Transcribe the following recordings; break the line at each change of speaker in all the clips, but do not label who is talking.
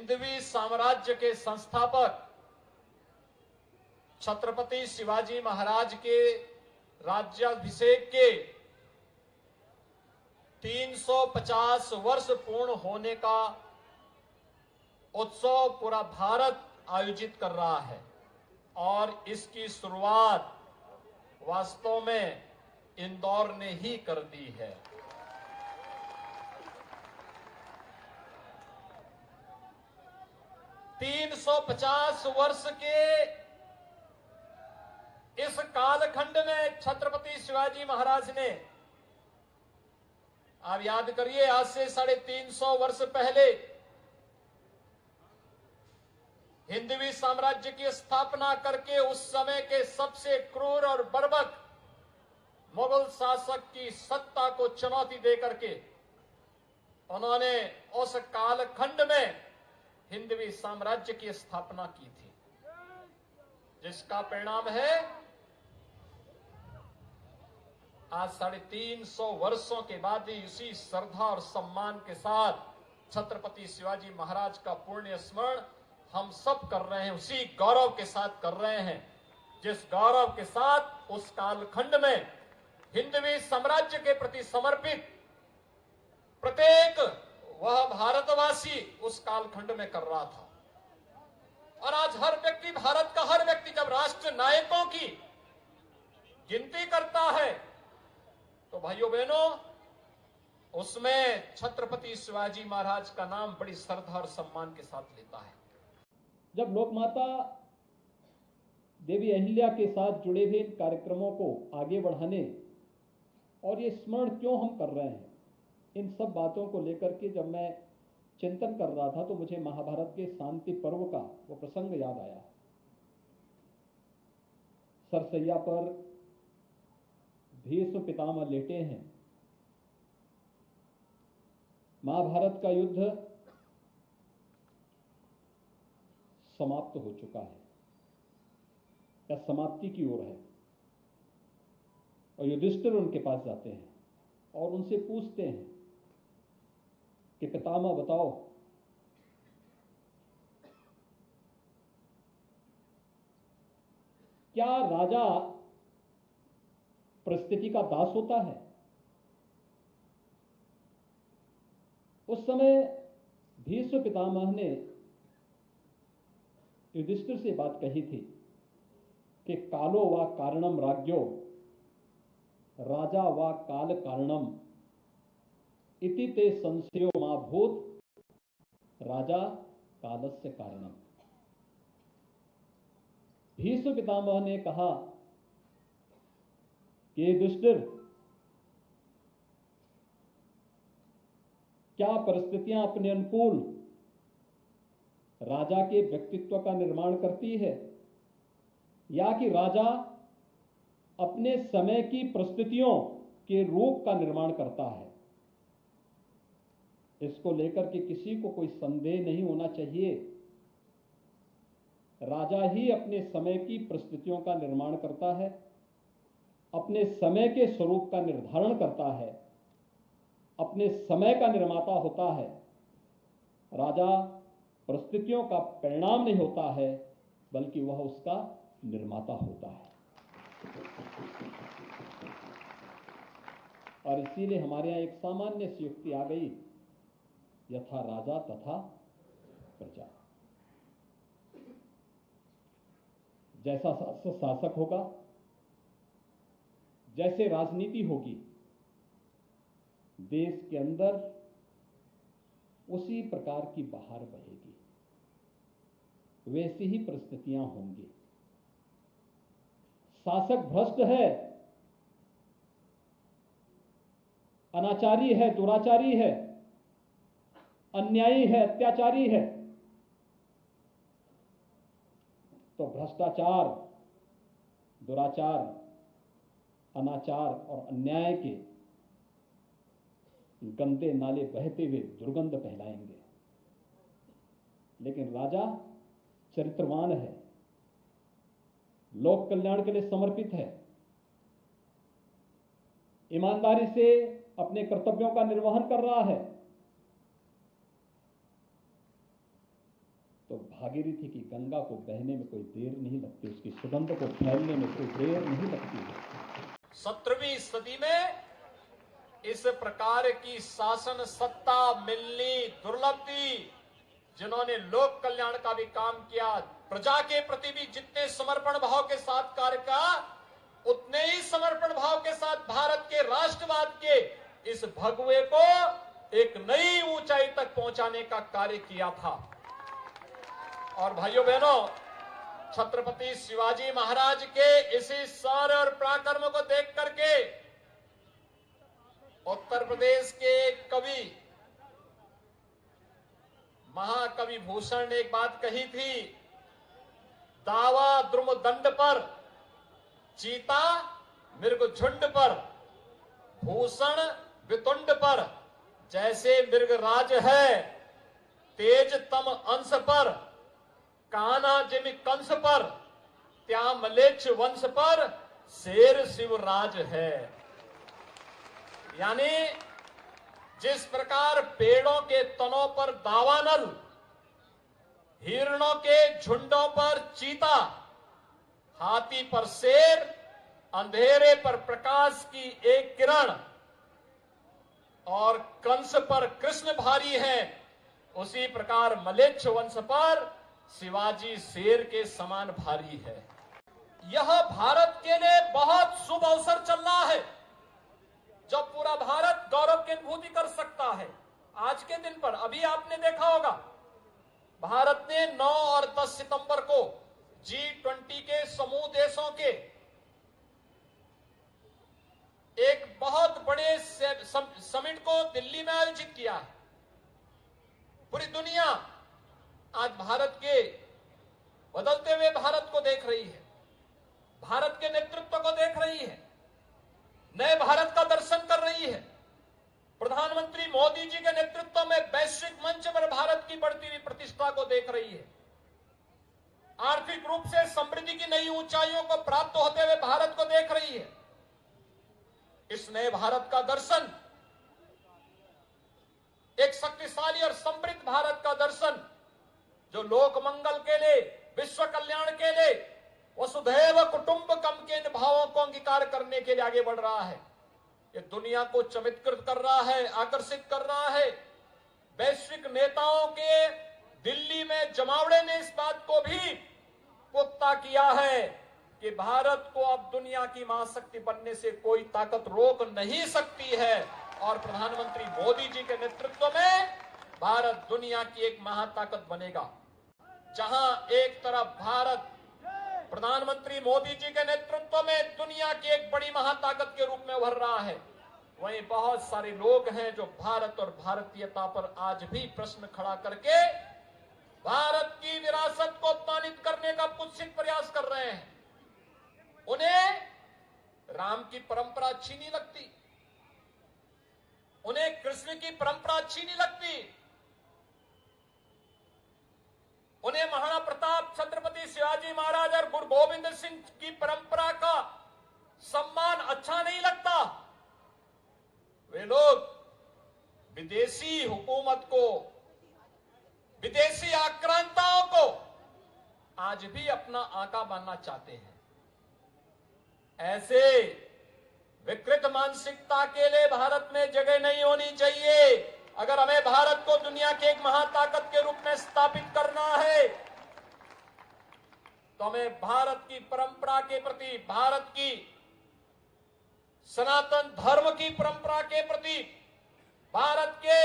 हिंदवी साम्राज्य के संस्थापक छत्रपति शिवाजी महाराज के राज्याभिषेक के 350 वर्ष पूर्ण होने का उत्सव पूरा भारत आयोजित कर रहा है और इसकी शुरुआत वास्तव में इंदौर ने ही कर दी है। "350 वर्ष के इस कालखंड में छत्रपति शिवाजी महाराज ने, आप याद करिए, आज से 350 वर्ष पहले हिंदवी साम्राज्य की स्थापना करके उस समय के सबसे क्रूर और बर्बक मुगल शासक की सत्ता को चुनौती देकर के उन्होंने उस कालखंड में हिंदवी साम्राज्य की स्थापना की थी, जिसका परिणाम है आज 350 वर्षों के बाद ही इसी श्रद्धा और सम्मान के साथ छत्रपति शिवाजी महाराज का पुण्य स्मरण हम सब कर रहे हैं, उसी गौरव के साथ कर रहे हैं जिस गौरव के साथ उस कालखंड में हिंदवी साम्राज्य के प्रति समर्पित प्रत्येक वह भारतवासी उस कालखंड में कर रहा था। और आज हर व्यक्ति, भारत का हर व्यक्ति जब राष्ट्र नायकों की गिनती करता है तो भाइयों बहनों उसमें छत्रपति शिवाजी महाराज का नाम बड़ी श्रद्धा और सम्मान के साथ लेता है।
जब लोकमाता देवी अहिल्या के साथ जुड़े हुए इन कार्यक्रमों को आगे बढ़ाने और ये स्मरण क्यों हम कर रहे हैं, इन सब बातों को लेकर के जब मैं चिंतन कर रहा था तो मुझे महाभारत के शांति पर्व का वो प्रसंग याद आया। सरसैया पर भीष्म पितामह लेटे हैं। महाभारत का युद्ध समाप्त हो चुका है या समाप्ति की ओर है और युधिष्ठिर उनके पास जाते हैं और उनसे पूछते हैं कि पितामह बताओ, क्या राजा परिस्थिति का दास होता है? उस समय भीष्म पितामह ने युधिष्ठिर से बात कही थी कि कालो वा कारणम राज्ञो राजा वा काल कारणम इति ते संशयो मा भूत राजा कालस्य कारणम। भीष्म पितामह ने कहा कि युधिष्ठिर, क्या परिस्थितियां अपने अनुकूल राजा के व्यक्तित्व का निर्माण करती है या कि राजा अपने समय की परिस्थितियों के रूप का निर्माण करता है? इसको लेकर के किसी को कोई संदेह नहीं होना चाहिए। राजा ही अपने समय की परिस्थितियों का निर्माण करता है, अपने समय के स्वरूप का निर्धारण करता है, अपने समय का निर्माता होता है। राजा परिस्थितियों का परिणाम नहीं होता है बल्कि वह उसका निर्माता होता है। और इसीलिए हमारे यहां एक सामान्य सी युक्ति आ गई, यथा राजा तथा प्रजा। जैसा शासक होगा, जैसे राजनीति होगी देश के अंदर, उसी प्रकार की बहार बहेगी, वैसी ही परिस्थितियां होंगी। शासक भ्रष्ट है, अनाचारी है, दुराचारी है, अन्यायी है, अत्याचारी है, तो भ्रष्टाचार, दुराचार, अनाचार और अन्याय के गंदे नाले बहते हुए दुर्गंध फैलाएंगे। लेकिन राजा चरित्रवान है, लोक कल्याण के लिए समर्पित है, ईमानदारी से अपने कर्तव्यों का निर्वहन कर रहा है, भागीरथी की गंगा को बहने में कोई देर नहीं लगती, उसकी सुगंध को फैलने में कोई देर नहीं लगती है।
17वीं सदी में इस प्रकार की शासन सत्ता मिलनी दुर्लभ थी, जिन्होंने लोक कल्याण का भी काम किया, प्रजा के प्रति भी जितने समर्पण भाव के साथ कार्य का, उतने ही समर्पण भाव के साथ भारत के राष्ट्रवाद के इस भगवे को एक नई ऊंचाई तक पहुंचाने का कार्य किया था। और भाइयों बहनों, छत्रपति शिवाजी महाराज के इसी शौर्य और पराक्रम को देख करके उत्तर प्रदेश के कवि महाकवि भूषण ने एक बात कही थी, दावा द्रुम दंड पर, चीता मृग झुंड पर, भूषण वितुंड पर, जैसे मृग राज है तेज तम अंश पर, काना जिमि कंस पर, त्या मलेच्छ वंश पर, शेर शिवराज है। यानी जिस प्रकार पेड़ों के तनों पर दावानल, हिरणों के झुंडों पर चीता, हाथी पर शेर, अंधेरे पर प्रकाश की एक किरण और कंस पर कृष्ण भारी है, उसी प्रकार मलेच्छ वंश पर शिवाजी शेर के समान भारी है। यह भारत के लिए बहुत शुभ अवसर चल रहा है, जब पूरा भारत गौरव की अनुभूति कर सकता है। आज के दिन पर अभी आपने देखा होगा, भारत ने 9 और 10 सितंबर को G20 के समूह देशों के एक बहुत बड़े समिट को दिल्ली में आयोजित किया है। पूरी दुनिया आज भारत के बदलते हुए भारत को देख रही है, भारत के नेतृत्व को देख रही है, नए भारत का दर्शन कर रही है। प्रधानमंत्री मोदी जी के नेतृत्व में वैश्विक मंच पर भारत की बढ़ती हुई प्रतिष्ठा को देख रही है। आर्थिक रूप से समृद्धि की नई ऊंचाइयों को प्राप्त होते हुए भारत को देख रही है। इस नए भारत का दर्शन, एक शक्तिशाली और समृद्ध भारत का दर्शन, जो लोक मंगल के लिए, विश्व कल्याण के लिए, वसुधैव कुटुंबकम के इन भावों को अंगीकार करने के लिए आगे बढ़ रहा है। ये दुनिया को चमत्कृत कर रहा है, आकर्षित कर रहा है। वैश्विक नेताओं के दिल्ली में जमावड़े ने इस बात को भी पुख्ता किया है कि भारत को अब दुनिया की महाशक्ति बनने से कोई ताकत रोक नहीं सकती है। और प्रधानमंत्री मोदी जी के नेतृत्व में भारत दुनिया की एक महाताकत बनेगा। जहां एक तरफ भारत प्रधानमंत्री मोदी जी के नेतृत्व में दुनिया की एक बड़ी महाताकत के रूप में उभर रहा है, वहीं बहुत सारे लोग हैं जो भारत और भारतीयता पर आज भी प्रश्न खड़ा करके भारत की विरासत को अपमानित करने का कुत्सित प्रयास कर रहे हैं। उन्हें राम की परंपरा अच्छी नहीं लगती, उन्हें कृष्ण की परंपरा अच्छी नहीं लगती, उन्हें महाराणा प्रताप, छत्रपति शिवाजी महाराज और गुरु गोविंद सिंह की परंपरा का सम्मान अच्छा नहीं लगता। वे लोग विदेशी हुकूमत को, विदेशी आक्रांताओं को आज भी अपना आका मानना चाहते हैं। ऐसे विकृत मानसिकता के लिए भारत में जगह नहीं होनी चाहिए। अगर हमें भारत को दुनिया के एक महाताकत के रूप में स्थापित करना है, तो हमें भारत की परंपरा के प्रति, भारत की सनातन धर्म की परंपरा के प्रति, भारत के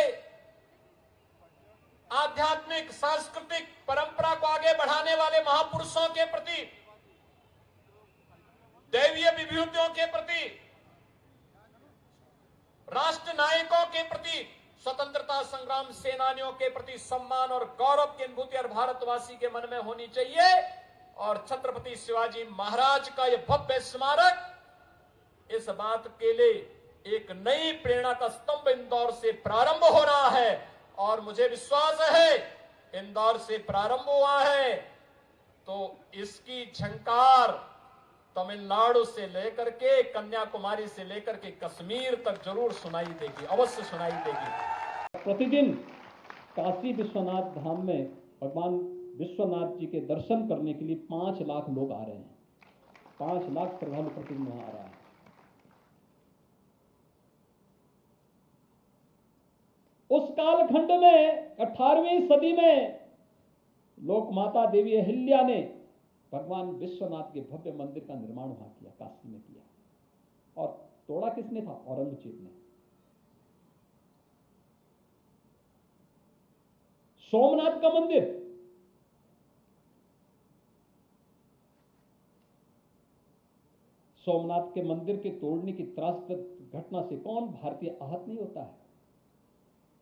आध्यात्मिक सांस्कृतिक परंपरा को आगे बढ़ाने वाले महापुरुषों के प्रति, दैवीय विभूतियों के प्रति, राष्ट्र नायकों के प्रति, स्वतंत्रता संग्राम सेनानियों के प्रति सम्मान और गौरव की अनुभूति और भारतवासी के मन में होनी चाहिए। और छत्रपति शिवाजी महाराज का यह भव्य स्मारक इस बात के लिए एक नई प्रेरणा का स्तंभ इंदौर से प्रारंभ हो रहा है। और मुझे विश्वास है, इंदौर से प्रारंभ हुआ है तो इसकी झंकार तमिलनाडु से लेकर के, कन्याकुमारी से लेकर के कश्मीर तक जरूर सुनाई देगी, अवश्य सुनाई देगी।
प्रतिदिन काशी विश्वनाथ धाम में भगवान विश्वनाथ जी के दर्शन करने के लिए 5 लाख लोग आ रहे हैं। 5 लाख श्रद्धालु प्रतिदिन वहां आ रहा है। उस कालखंड में 18वीं सदी में लोक माता देवी अहिल्या ने भगवान विश्वनाथ के भव्य मंदिर का निर्माण वहां किया, काशी में किया। और तोड़ा किसने था? औरंगजेब ने। सोमनाथ का मंदिर, सोमनाथ के मंदिर के तोड़ने की त्रासद घटना से कौन भारतीय आहत नहीं होता है?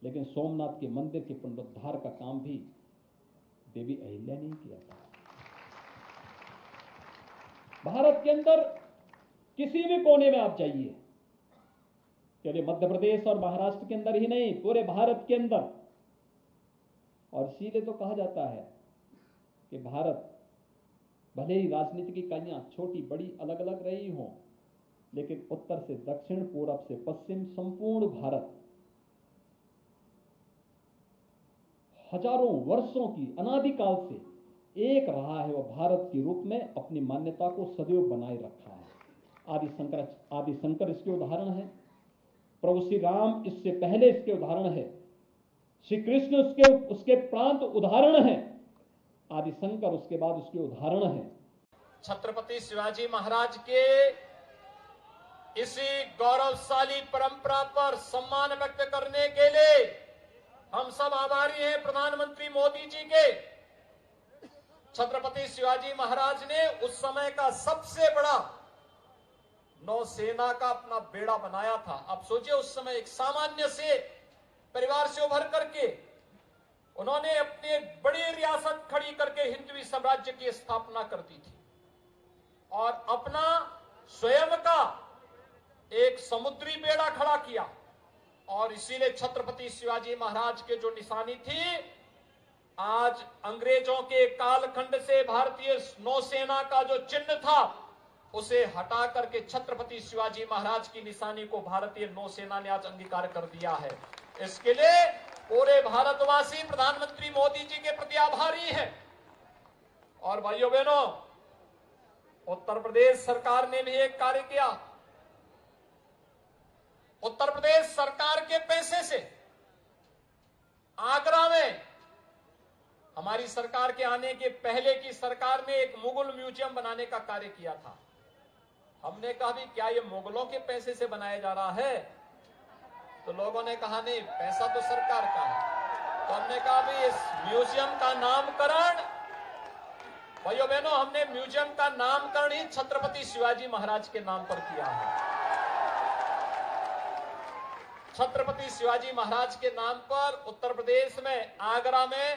लेकिन सोमनाथ के मंदिर के पुनरुद्धार का काम भी देवी अहिल्या ने किया था। भारत के अंदर किसी भी कोने में आप जाइए, केवल मध्य प्रदेश और महाराष्ट्र के अंदर ही नहीं, पूरे भारत के अंदर। और इसीलिए तो कहा जाता है कि भारत भले ही राजनीतिक इकाइयां छोटी बड़ी अलग अलग रही हों, लेकिन उत्तर से दक्षिण, पूरब से पश्चिम, संपूर्ण भारत हजारों वर्षों की अनादिकाल से एक रहा है। वह भारत के रूप में अपनी मान्यता को सदैव बनाए रखा है। आदि शंकर इसके उदाहरण है, प्रभु श्री राम इससे पहले इसके उदाहरण है, श्री कृष्ण उसके प्रांत उदाहरण है, आदि शंकर उसके बाद उसके उदाहरण है।
छत्रपति शिवाजी महाराज के इसी गौरवशाली परंपरा पर सम्मान व्यक्त करने के लिए हम सब आभारी हैं प्रधानमंत्री मोदी जी के। छत्रपति शिवाजी महाराज ने उस समय का सबसे बड़ा नौसेना का अपना बेड़ा बनाया था। आप सोचिए, उस समय एक सामान्य से परिवार से उभर करके उन्होंने अपनी बड़ी रियासत खड़ी करके हिंदवी साम्राज्य की स्थापना कर दी थी और अपना स्वयं का एक समुद्री बेड़ा खड़ा किया। और इसीलिए छत्रपति शिवाजी महाराज के जो निशानी थी, आज अंग्रेजों के कालखंड से भारतीय नौसेना का जो चिन्ह था, उसे हटा करके छत्रपति शिवाजी महाराज की निशानी को भारतीय नौसेना ने आज अंगीकार कर दिया है। इसके लिए पूरे भारतवासी प्रधानमंत्री मोदी जी के प्रति आभारी हैं। और भाइयों बहनों, उत्तर प्रदेश सरकार ने भी एक कार्य किया। उत्तर प्रदेश सरकार के पैसे से आगरा में हमारी सरकार के आने के पहले की सरकार ने एक मुगल म्यूजियम बनाने का कार्य किया था। हमने कहा भी क्या ये मुगलों के पैसे से बनाया जा रहा है? तो लोगों ने कहा नहीं, पैसा तो सरकार का है। तो हमने कहा भी इस म्यूजियम का नामकरण, भाइयों बहनों, हमने म्यूजियम का नामकरण ही छत्रपति शिवाजी महाराज के नाम पर किया है। छत्रपति शिवाजी महाराज के नाम पर उत्तर प्रदेश में आगरा में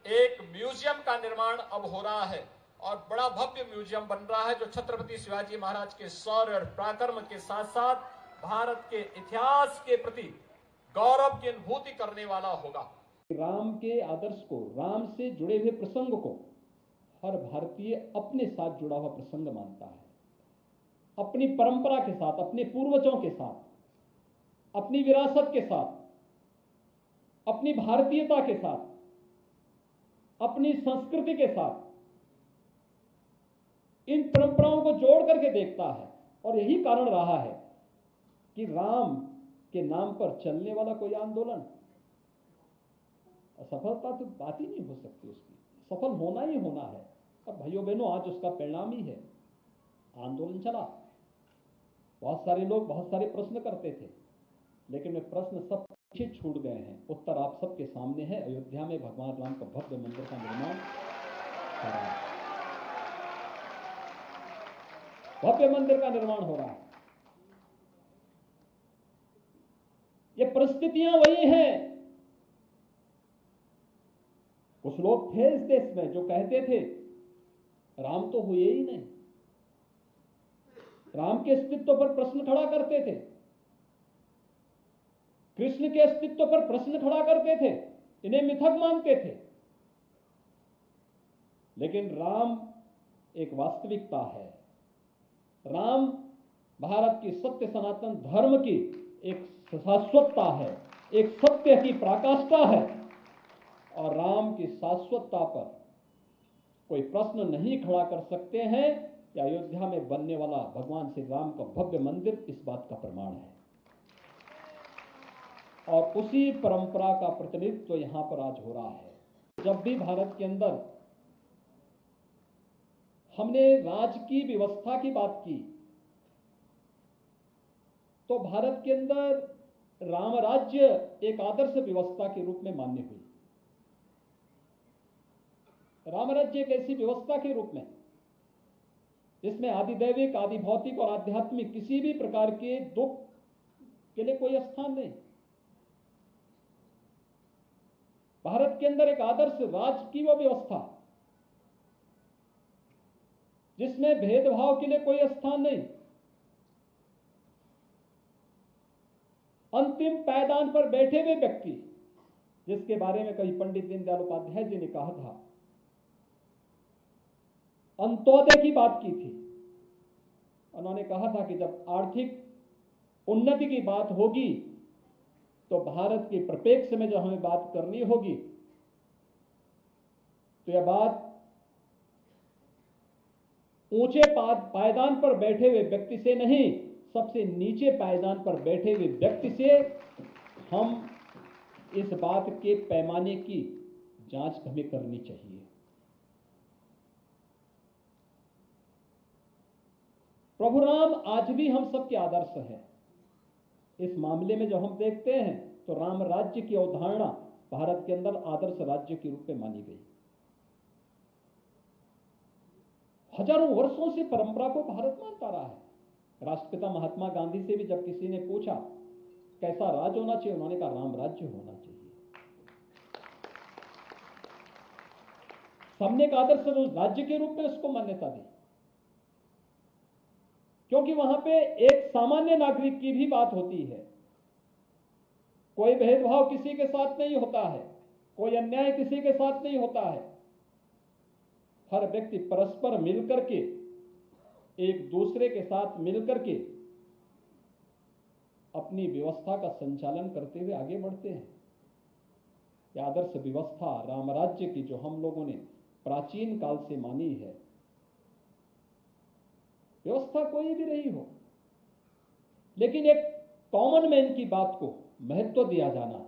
एक म्यूजियम का निर्माण अब हो रहा है और बड़ा भव्य म्यूजियम बन रहा है, जो छत्रपति शिवाजी महाराज के शौर्य और पराक्रम के साथ साथ भारत के इतिहास के प्रति गौरव की अनुभूति करने वाला होगा।
राम के आदर्श को, राम से जुड़े हुए प्रसंग को हर भारतीय अपने साथ जुड़ा हुआ प्रसंग मानता है। अपनी परंपरा के साथ, अपने पूर्वजों के साथ, अपनी विरासत के साथ, अपनी भारतीयता के साथ, अपनी संस्कृति के साथ इन परंपराओं को जोड़ करके देखता है। और यही कारण रहा है कि राम के नाम पर चलने वाला कोई आंदोलन असफलता तो बात ही नहीं हो सकती, उसकी सफल होना ही होना है। अब भाइयों बहनों, आज उसका परिणाम ही है आंदोलन चला। बहुत सारे लोग बहुत सारे प्रश्न करते थे, लेकिन वे प्रश्न सब पीछे छूट गए हैं। उत्तर आप सबके सामने है। अयोध्या में भगवान राम का भव्य मंदिर का निर्माण हो रहा है। भव्य मंदिर का निर्माण हो रहा है। ये परिस्थितियां वही हैं। कुछ लोग थे इस देश में जो कहते थे राम तो हुए ही नहीं, राम के अस्तित्व पर प्रश्न खड़ा करते थे, कृष्ण के अस्तित्व पर प्रश्न खड़ा करते थे, इन्हें मिथक मानते थे। लेकिन राम एक वास्तविकता है। राम भारत की सत्य सनातन धर्म की एक शाश्वतता है, एक सत्य की पराकाष्ठा है। और राम की शाश्वतता पर कोई प्रश्न नहीं खड़ा कर सकते हैं कि अयोध्या में बनने वाला भगवान श्री राम का भव्य मंदिर इस बात का प्रमाण है। और उसी परंपरा का प्रतिनिधित्व यहां पर आज हो रहा है। जब भी भारत के अंदर हमने राज्य की व्यवस्था की बात की तो भारत के अंदर राम राज्य एक आदर्श व्यवस्था के रूप में मान्य हुई। राम राज्य एक ऐसी व्यवस्था के रूप में जिसमें आदिदैविक, आदि भौतिक और आध्यात्मिक किसी भी प्रकार के दुख के लिए कोई स्थान नहीं। भारत के अंदर एक आदर्श राज्य की वो व्यवस्था जिसमें भेदभाव के लिए कोई स्थान नहीं। अंतिम पायदान पर बैठे हुए व्यक्ति, जिसके बारे में कभी पंडित दीनदयाल उपाध्याय जी ने कहा था, अंत्योदय की बात की थी। उन्होंने कहा था कि जब आर्थिक उन्नति की बात होगी तो भारत के परिप्रेक्ष्य में जो हमें बात करनी होगी तो यह बात ऊंचे पायदान पर बैठे हुए व्यक्ति से नहीं, सबसे नीचे पायदान पर बैठे हुए व्यक्ति से हम इस बात के पैमाने की जांच हमें करनी चाहिए। प्रभु राम आज भी हम सबके आदर्श हैं। इस मामले में जो हम देखते हैं तो राम राज्य की अवधारणा भारत के अंदर आदर्श राज्य के रूप में मानी गई। हजारों वर्षों से परंपरा को भारत मानता रहा है। राष्ट्रपिता महात्मा गांधी से भी जब किसी ने पूछा कैसा राज होना चाहिए, उन्होंने कहा राम राज्य होना चाहिए। सबने एक आदर्श राज्य के रूप में उसको मान्यता दी, क्योंकि वहां पे एक सामान्य नागरिक की भी बात होती है। कोई भेदभाव किसी के साथ नहीं होता है, कोई अन्याय किसी के साथ नहीं होता है। हर व्यक्ति परस्पर मिलकर के, एक दूसरे के साथ मिलकर के अपनी व्यवस्था का संचालन करते हुए आगे बढ़ते हैं। यह आदर्श व्यवस्था राम राज्य की जो हम लोगों ने प्राचीन काल से मानी है, व्यवस्था कोई भी रही हो, लेकिन एक कॉमन मैन की बात को महत्व दिया जाना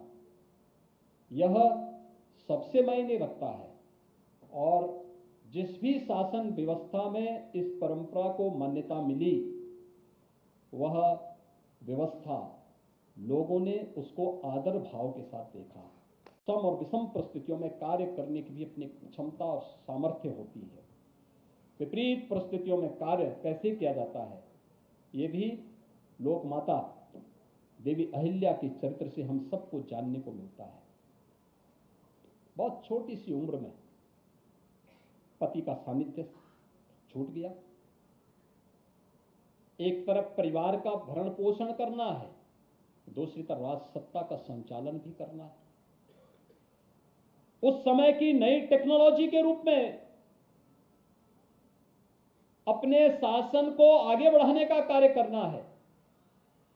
यह सबसे मायने रखता है। और जिस भी शासन व्यवस्था में इस परंपरा को मान्यता मिली, वह व्यवस्था लोगों ने उसको आदर भाव के साथ देखा। सम और विषम परिस्थितियों में कार्य करने की भी अपनी क्षमता और सामर्थ्य होती है। विपरीत परिस्थितियों में कार्य कैसे किया जाता है, ये भी लोक माता देवी अहिल्या के चरित्र से हम सबको जानने को मिलता है। बहुत छोटी सी उम्र में पति का सानिध्य छूट गया। एक तरफ परिवार का भरण पोषण करना है, दूसरी तरफ राज सत्ता का संचालन भी करना है। उस समय की नई टेक्नोलॉजी के रूप में अपने शासन को आगे बढ़ाने का कार्य करना है।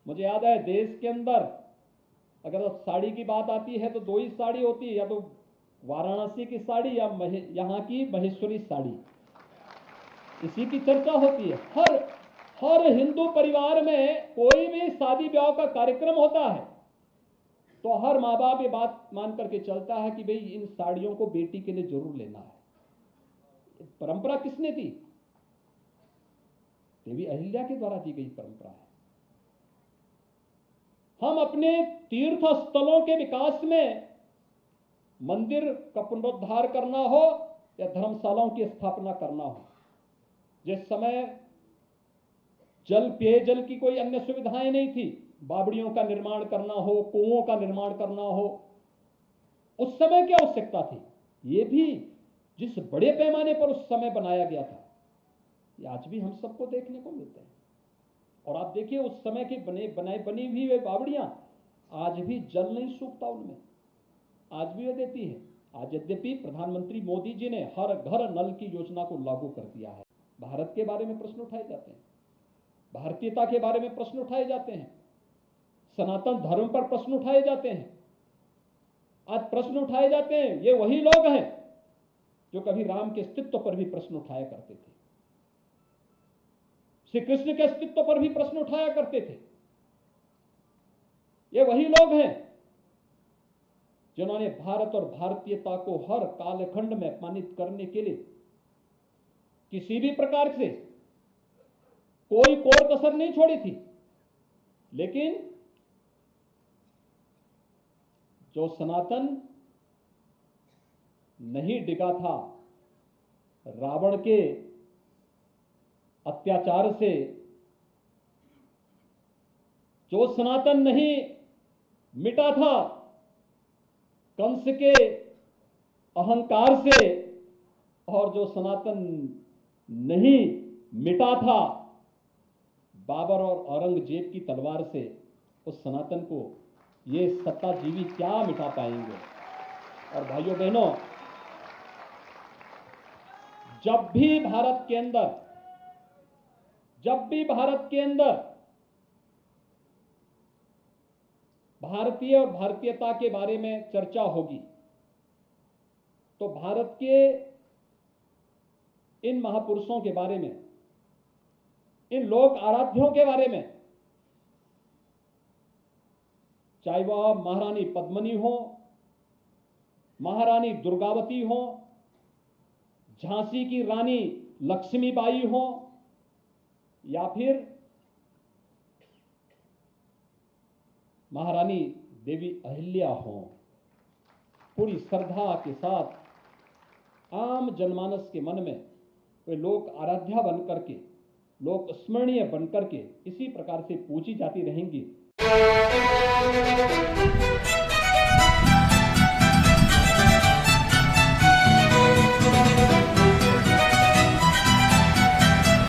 मुझे याद है देश के अंदर अगर साड़ी की बात आती है तो दो ही साड़ी होती है, या तो वाराणसी की साड़ी या यहां की महेश्वरी साड़ी, इसी की चर्चा होती है। हर हिंदू परिवार में कोई भी शादी ब्याह का कार्यक्रम होता है तो हर माँ बाप ये बात मान करके चलता है कि भाई इन साड़ियों को बेटी के लिए जरूर लेना है। परंपरा किसने दी? देवी अहिल्या के द्वारा दी गई परंपरा है। हम अपने तीर्थ स्थलों के विकास में मंदिर का पुनरुद्धार करना हो या धर्मशालाओं की स्थापना करना हो, जिस समय जल पेयजल की कोई अन्य सुविधाएं नहीं थी, बावड़ियों का निर्माण करना हो, कुओं का निर्माण करना हो, उस समय क्या आवश्यकता थी, ये भी जिस बड़े पैमाने पर उस समय बनाया गया था, ये आज भी हम सबको देखने को मिलते हैं। और आप देखिए उस समय की बनी हुई वे बावड़ियां आज भी जल नहीं सूखता उनमें, आज भी वे देती है। आज यद्यपि प्रधानमंत्री मोदी जी ने हर घर नल की योजना को लागू कर दिया है, भारत के बारे में प्रश्न उठाए जाते हैं, भारतीयता के बारे में प्रश्न उठाए जाते हैं, सनातन धर्म पर प्रश्न उठाए जाते हैं, आज प्रश्न उठाए जाते हैं, ये वही लोग हैं जो कभी राम के अस्तित्व पर भी प्रश्न उठाया करते थे, श्री कृष्ण के अस्तित्व पर भी प्रश्न उठाया करते थे। ये वही लोग हैं जिन्होंने भारत और भारतीयता को हर कालखंड में अपमानित करने के लिए किसी भी प्रकार से कोई कोर कसर नहीं छोड़ी थी। लेकिन जो सनातन नहीं डिगा था रावण के अत्याचार से, जो सनातन नहीं मिटा था कंस के अहंकार से, और जो सनातन नहीं मिटा था बाबर और औरंगजेब की तलवार से, उस सनातन को ये सत्ताजीवी क्या मिटा पाएंगे। और भाइयों बहनों, जब भी भारत के अंदर भारतीय और भारतीयता के बारे में चर्चा होगी तो भारत के इन महापुरुषों के बारे में, इन लोक आराध्यों के बारे में, चाहे वह महारानी पद्मिनी हो, महारानी दुर्गावती हो, झांसी की रानी लक्ष्मीबाई हो, या फिर महारानी देवी अहिल्या हो, पूरी श्रद्धा के साथ आम जनमानस के मन में वे लोक आराध्या बनकर के, लोक स्मरणीय बनकर के इसी प्रकार से पूजी जाती रहेंगी।